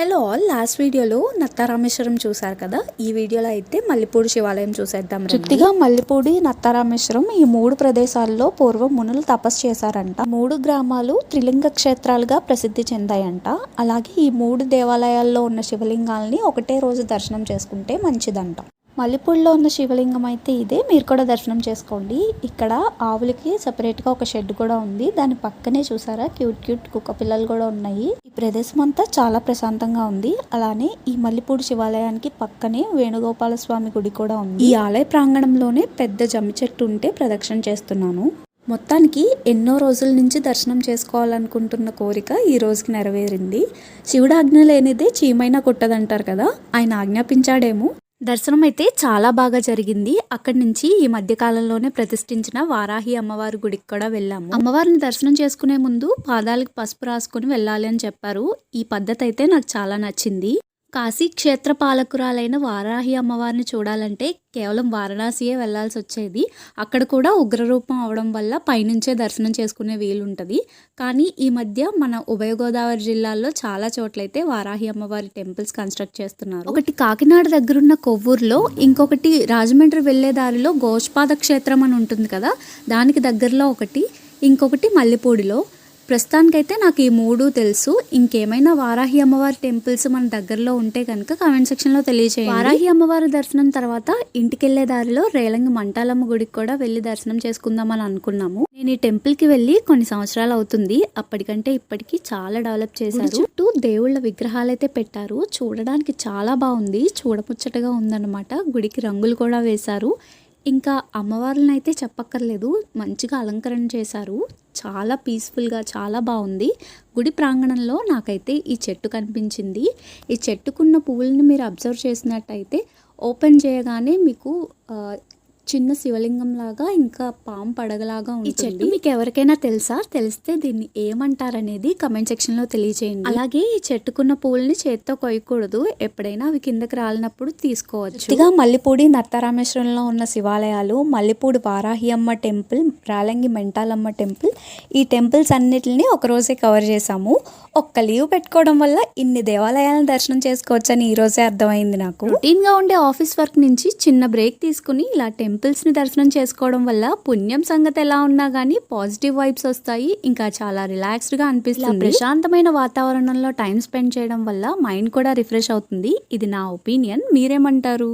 Hello all, last వీడియోలో నత్తారామేశ్వరం చూసారు కదా. ఈ వీడియోలో అయితే మల్లిపూడి శివాలయం చూసేద్దాం. తృప్తిగా మల్లిపూడి, నత్తారామేశ్వరం ఈ మూడు ప్రదేశాల్లో పూర్వం మునులు తపస్సు చేశారంట. మూడు గ్రామాలు త్రిలింగ క్షేత్రాలుగా ప్రసిద్ధి చెందాయంట. అలాగే ఈ మూడు దేవాలయాల్లో ఉన్న శివలింగాల్ని ఒకటే రోజు దర్శనం చేసుకుంటే మంచిదంట. మల్లిపూడిలో ఉన్న శివలింగం అయితే ఇదే, మీరు కూడా దర్శనం చేసుకోండి. ఇక్కడ ఆవులకి సపరేట్గా ఒక షెడ్ కూడా ఉంది. దాని పక్కనే చూసారా క్యూట్ క్యూట్ కుక్క పిల్లలు కూడా ఉన్నాయి. ఈ ప్రదేశం అంతా చాలా ప్రశాంతంగా ఉంది. అలానే ఈ మల్లిపూడి శివాలయానికి పక్కనే వేణుగోపాల స్వామి గుడి కూడా ఉంది. ఈ ఆలయ ప్రాంగణంలోనే పెద్ద జమ్మి చెట్టు ఉంటే ప్రదక్షిణ చేస్తున్నాను. మొత్తానికి ఎన్నో రోజుల నుంచి దర్శనం చేసుకోవాలనుకుంటున్న కోరిక ఈ రోజుకి నెరవేరింది. శివుడు ఆజ్ఞ లేనిదే చీమైనా కొట్టదంటారు కదా, ఆయన ఆజ్ఞాపించాడేమో. దర్శనం అయితే చాలా బాగా జరిగింది. అక్కడి నుంచి ఈ మధ్య కాలంలోనే ప్రతిష్ఠించిన వారాహి అమ్మవారి గుడికి కూడా వెళ్ళాము. అమ్మవారిని దర్శనం చేసుకునే ముందు పాదాలకు పసుపు రాసుకుని వెళ్ళాలి అని చెప్పారు. ఈ పద్ధతి అయితే నాకు చాలా నచ్చింది. కాశీ క్షేత్ర పాలకురాలైన వారాహి అమ్మవారిని చూడాలంటే కేవలం వారణాసియే వెళ్లాల్సి వచ్చేది. అక్కడ కూడా ఉగ్రరూపం అవడం వల్ల పైనుంచే దర్శనం చేసుకునే వీలుంటుంది. కానీ ఈ మధ్య మన ఉభయ గోదావరి జిల్లాల్లో చాలా చోట్లయితే వారాహి అమ్మవారి టెంపుల్స్ కన్స్ట్రక్ట్ చేస్తున్నారు. ఒకటి కాకినాడ దగ్గరున్న కొవ్వూరులో, ఇంకొకటి రాజమండ్రి వెళ్లే దారిలో గోష్పాద క్షేత్రం అని ఉంటుంది కదా, దానికి దగ్గరలో ఒకటి, ఇంకొకటి మల్లిపూడిలో. ప్రస్తుతానికైతే నాకు ఈ మూడు తెలుసు. ఇంకేమైనా వారాహి అమ్మవారి టెంపుల్స్ మన దగ్గరలో ఉంటే కనుక కామెంట్ సెక్షన్లో తెలియజేయండి. వారాహి అమ్మవారి దర్శనం తర్వాత ఇంటికెళ్లే దారిలో రేలంగి మంటాలమ్మ గుడికి కూడా వెళ్ళి దర్శనం చేసుకుందామని అనుకున్నాము. నేను ఈ టెంపుల్కి వెళ్ళి కొన్ని సంవత్సరాలు అవుతుంది. అప్పటికంటే ఇప్పటికి చాలా డెవలప్ చేశారు. చుట్టూ దేవుళ్ళ విగ్రహాలు అయితే పెట్టారు. చూడడానికి చాలా బాగుంది, చూడముచ్చటగా ఉందన్నమాట. గుడికి రంగులు కూడా వేశారు. ఇంకా అమ్మవార్లను అయితే చెప్పక్కర్లేదు, మంచిగా అలంకరణ చేశారు. చాలా పీస్ఫుల్గా చాలా బాగుంది. గుడి ప్రాంగణంలో నాకైతే ఈ చెట్టు కనిపించింది. ఈ చెట్టుకున్న పువ్వుల్ని మీరు అబ్జర్వ్ చేసినట్టయితే ఓపెన్ చేయగానే మీకు చిన్న శివలింగం లాగా ఇంకా పాము పడగలాగా ఉంటుంది. ఈ చెట్టు మీకు ఎవరికైనా తెలుసా? తెలిస్తే దీన్ని ఏమంటారనేది కమెంట్ సెక్షన్ లో తెలియజేయండి. అలాగే ఈ చెట్టుకున్న పూలని చేత్తో కొయ్యకూడదు, ఎప్పుడైనా అవి కిందకి రాలినప్పుడు తీసుకోవచ్చు. ఇదిగా మల్లిపూడి నత్తారామేశ్వరంలో ఉన్న శివాలయాలు, మల్లిపూడి వారాహి అమ్మ టెంపుల్, రాలంగి మెంటాలమ్మ టెంపుల్, ఈ టెంపుల్స్ అన్నిటిని ఒక రోజే కవర్ చేసాము. ఒక్క లీవ్ పెట్టుకోవడం వల్ల ఇన్ని దేవాలయాలను దర్శనం చేసుకోవచ్చని ఈ రోజే అర్థమైంది నాకు. రొటీన్ గా ఉండే ఆఫీస్ వర్క్ నుంచి చిన్న బ్రేక్ తీసుకుని ఇలా టెంపుల్స్ ని దర్శనం చేసుకోవడం వల్ల పుణ్యం సంగతి ఎలా ఉన్నా గానీ పాజిటివ్ వైబ్స్ వస్తాయి. ఇంకా చాలా రిలాక్స్డ్ గా అనిపిస్తుంది. ప్రశాంతమైన వాతావరణంలో టైం స్పెండ్ చేయడం వల్ల మైండ్ కూడా రిఫ్రెష్ అవుతుంది. ఇది నా ఒపీనియన్, మీరేమంటారు?